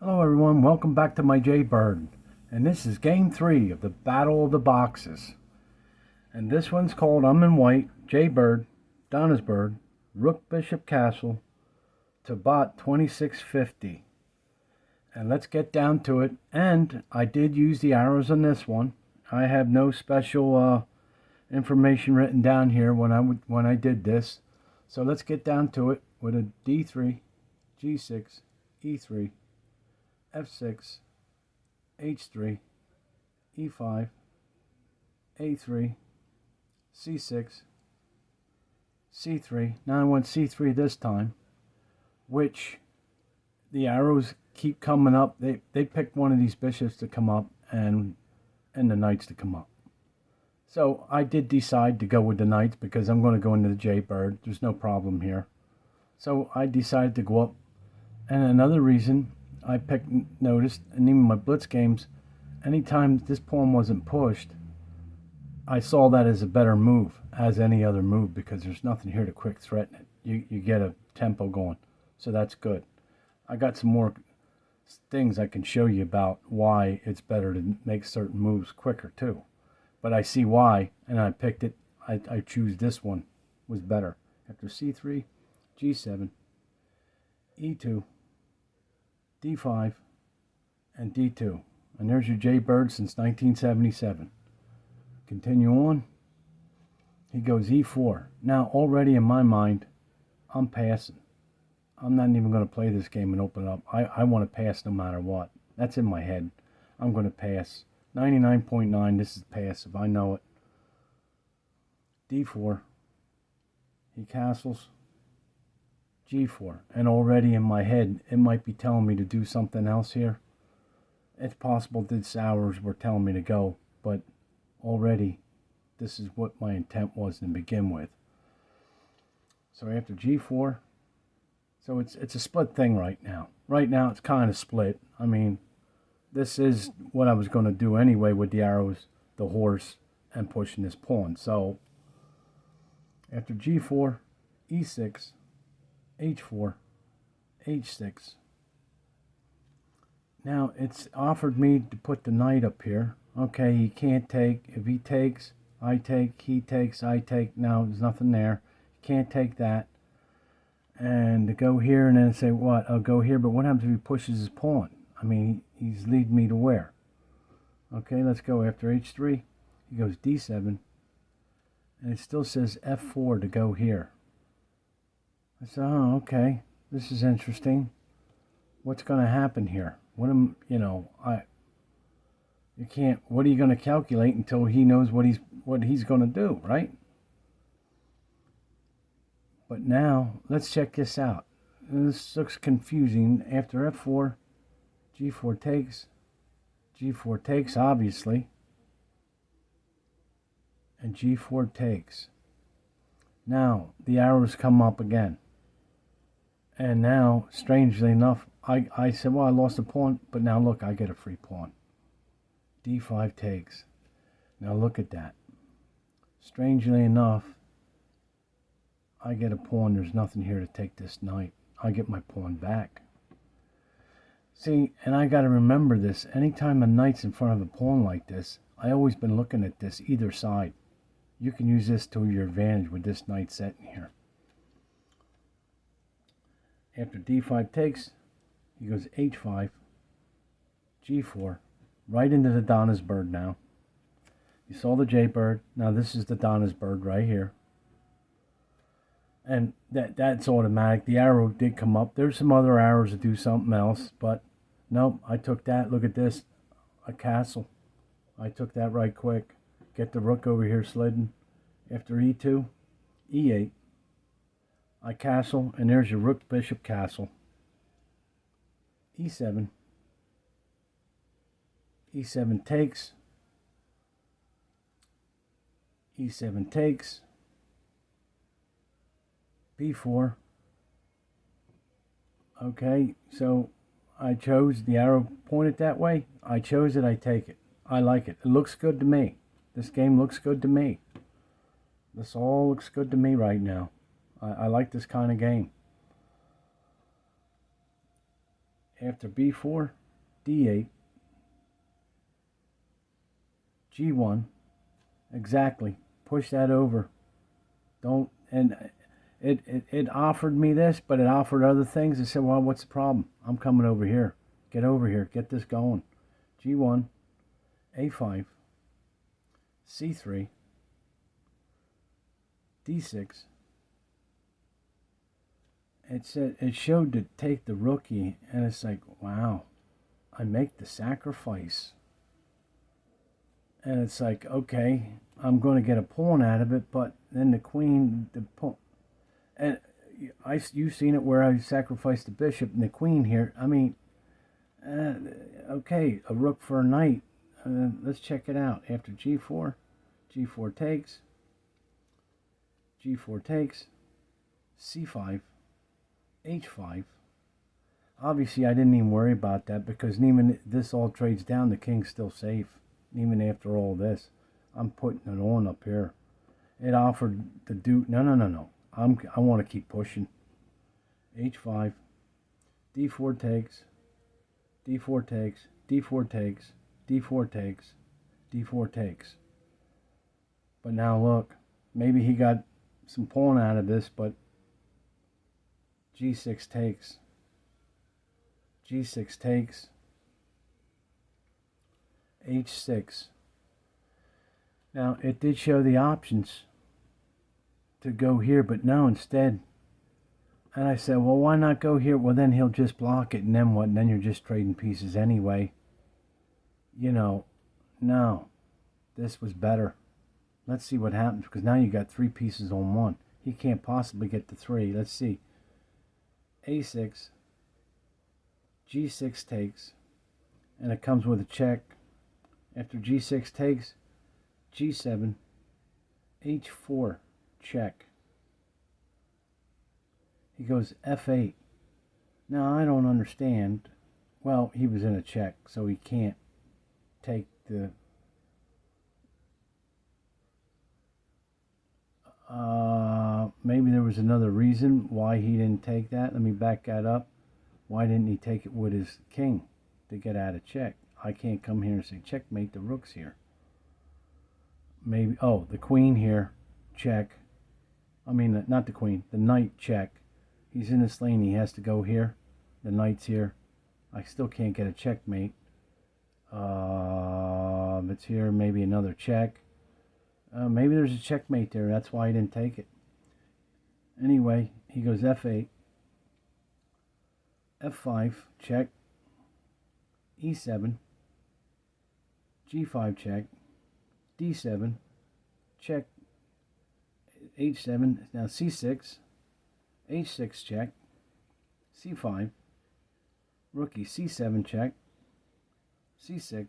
Hello everyone, welcome back to my jbird, and this is game 3 of the Battle of the Boxes. And this one's called I'm in White, jbird, Donna's bird, rook, bishop, castle, to bot 2650. And let's get down to it. And I did use the arrows on this one. I have no special information written down here when I did this. So let's get down to it with a d3, g6, e3, f6, h3, e5, a3, c6, c3. Now I want c3 this time, which the arrows keep coming up. They picked one of these bishops to come up and the knights to come up. So I did decide to go with the knights because I'm going to go into the jbird. There's no problem here. So I decided to go up. And another reason I noticed, and even my blitz games, anytime this pawn wasn't pushed, I saw that as a better move, as any other move, because there's nothing here to quick threaten it. You get a tempo going, so that's good. I got some more things I can show you about why it's better to make certain moves quicker too. But I see why, and I picked it. I choose this one was better. After c3, g7, e2, d5, and d2. And there's your jbird since 1977. Continue on. He goes e4. Now already in my mind, I'm passing. I'm not even going to play this game and open it up. I want to pass no matter what. That's in my head. I'm going to pass. 99.9, this is passive. I know it. d4. He castles. g4, and already in my head it might be telling me to do something else here. It's possible these hours were telling me to go, but already this is what my intent was to begin with. So after g4, so it's a split thing right now. Right now it's kind of split. I mean, this is what I was going to do anyway with the arrows, the horse, and pushing this pawn. So after g4, e6, h4, h6. Now it's offered me to put the knight up here. Okay, he can't take. If he takes, I take. He takes, I take. Now there's nothing there. He can't take that. And to go here and then say what? I'll go here, but what happens if he pushes his pawn? I mean, he's leading me to where? Okay, let's go after h3. He goes d7. And it still says f4 to go here. I said, oh, okay, this is interesting. What's going to happen here? What am, you can't, what are you going to calculate until he knows what he's going to do, right? But now, let's check this out. This looks confusing. After f4, g4 takes, obviously. And g4 takes. Now, the arrows come up again. And now, strangely enough, I said, well, I lost a pawn, but now look, I get a free pawn. d5 takes. Now look at that. Strangely enough, I get a pawn. There's nothing here to take this knight. I get my pawn back. See, and I got to remember this. Anytime a knight's in front of a pawn like this, I always been looking at this, either side. You can use this to your advantage with this knight sitting here. After d5 takes, he goes h5, g4, right into the Donna's bird now. You saw the jbird. Now this is the Donna's bird right here. And that's automatic. The arrow did come up. There's some other arrows that do something else, but nope, I took that. Look at this, a castle. I took that right quick. Get the rook over here sliding. After e2, e8. I castle, and there's your rook, bishop, castle. e7. e7 takes. e7 takes. b4. Okay, so I chose the arrow pointed that way. I chose it, I take it. I like it. It looks good to me. This game looks good to me. This all looks good to me right now. I like this kind of game. After b4, d8, g1. Exactly. Push that over. Don't, and it offered me this, but it offered other things. I said, well, what's the problem? I'm coming over here. Get over here. Get this going. G1, A5, C3, D6. It showed to take the rookie, and it's like, wow, I make the sacrifice. And it's like, okay, I'm going to get a pawn out of it, but then the queen, the pawn, and you've seen it where I sacrificed the bishop and the queen here. I mean, okay, a rook for a knight. Let's check it out. After g4, g4 takes, g4 takes, c5, h5. Obviously, I didn't even worry about that because even this all trades down, the king's still safe. Even after all this, I'm putting it on up here. It offered to do, no. I want to keep pushing. h5, d4 takes, d4 takes, d4 takes, d4 takes, d4 takes. But now look, maybe he got some pawn out of this, but g6 takes, g6 takes, h6. Now it did show the options to go here, but no, instead, and I said, well, why not go here? Well, then he'll just block it, and then what? And then you're just trading pieces anyway. You know, no, this was better. Let's see what happens, because now you got 3 pieces on 1. He can't possibly get to 3. Let's see. a6, g6 takes, and it comes with a check. After g6 takes, g7, h4, check. He goes f8. Now, I don't understand. Well, he was in a check, so he can't take the... maybe there was another reason why he didn't take that. Let me back that up. Why didn't he take it with his king to get out of check? I can't come here and say, checkmate, the rook's here. Maybe, oh, the queen here, check. I mean, not the queen, the knight, check. He's in this lane, he has to go here. The knight's here. I still can't get a checkmate. It's here, maybe another check. Maybe there's a checkmate there, that's why he didn't take it. Anyway, he goes f8, f5, check, e7, g5 check, d7, check, h7, now c6, h6 check, c5, rookie c7 check, c6,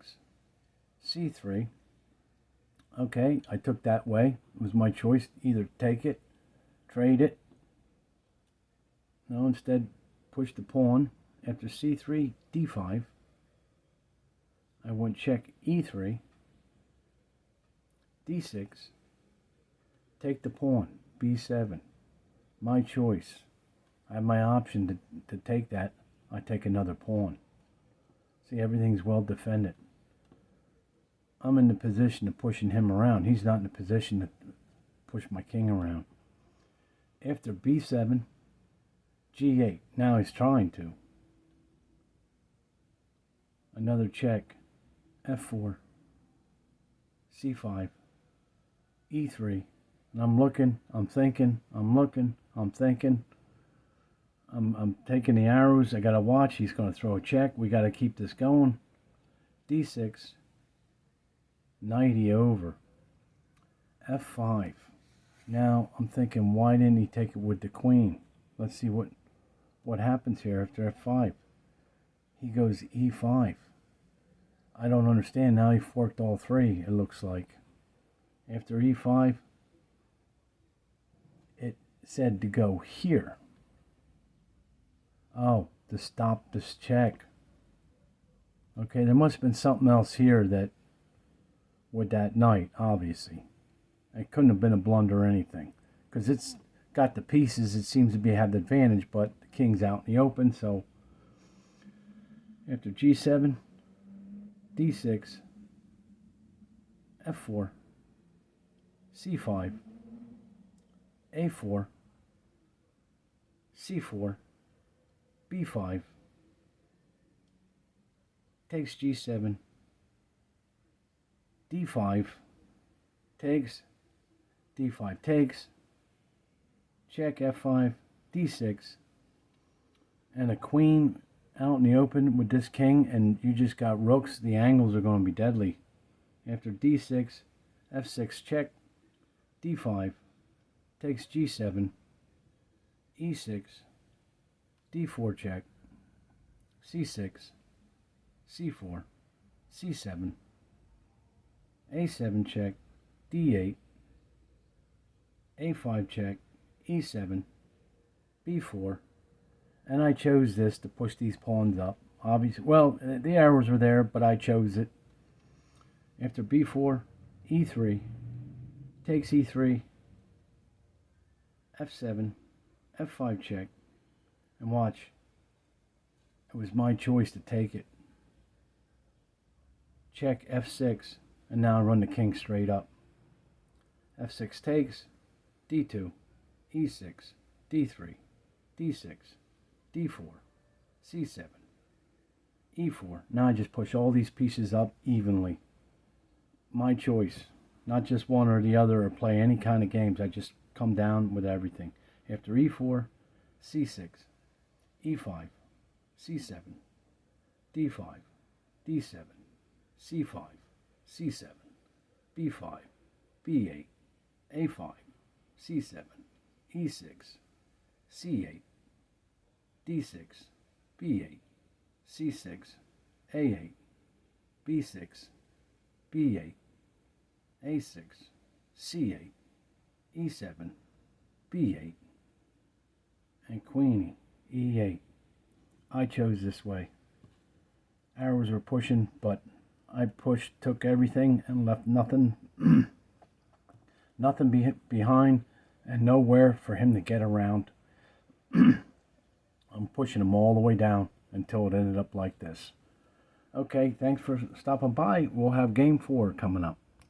c3. Okay, I took that way. It was my choice, either take it, trade it. No, instead push the pawn. After c3, d5. I went check e3, d6, take the pawn, b7. My choice. I have my option to take that. I take another pawn. See, everything's well defended. I'm in the position of pushing him around. He's not in the position to push my king around. After b7, g8. Now he's trying to. Another check. f4, c5, e3. And I'm looking, I'm thinking, I'm looking, I'm thinking. I'm taking the arrows. I got to watch. He's going to throw a check. We got to keep this going. d6. 90 over. f5. Now I'm thinking, why didn't he take it with the queen? Let's see what happens here after f5. He goes e5. I don't understand. Now he forked all 3, it looks like. After e5, it said to go here. Oh, to stop this check. Okay, there must have been something else here that with that knight, obviously. It couldn't have been a blunder or anything. Because it's got the pieces, it seems to have the advantage, but the king's out in the open, so After G7, D6, F4, C5, A4, C4, B5, takes G7, D5, takes, D5 takes, check F5, D6, and a queen out in the open with this king, and you just got rooks. The angles are going to be deadly. After D6, F6 check, D5, takes G7, E6, D4 check, C6, C4, C7, A7 check, D8, A5 check, E7, B4, and I chose this to push these pawns up. Obviously, well, the arrows were there, but I chose it. After B4, E3, takes E3, F7, F5 check, and watch, it was my choice to take it. Check F6, and now I run the king straight up. F6 takes, D2, E6, D3, D6, D4, C7, E4. Now I just push all these pieces up evenly. My choice, not just one or the other or play any kind of games. I just come down with everything. After E4, C6, E5, C7, D5, D7, C5, C7, B5, B8, A5, C7, E6, C8, D6, B8, C6, A8, B6, B8, A6, C8, E7, B8, and queenie, E8. I chose this way. Arrows were pushing, but I pushed, took everything, and left nothing, nothing behind, and nowhere for him to get around. I'm pushing him all the way down until it ended up like this. Okay, thanks for stopping by. We'll have game 4 coming up.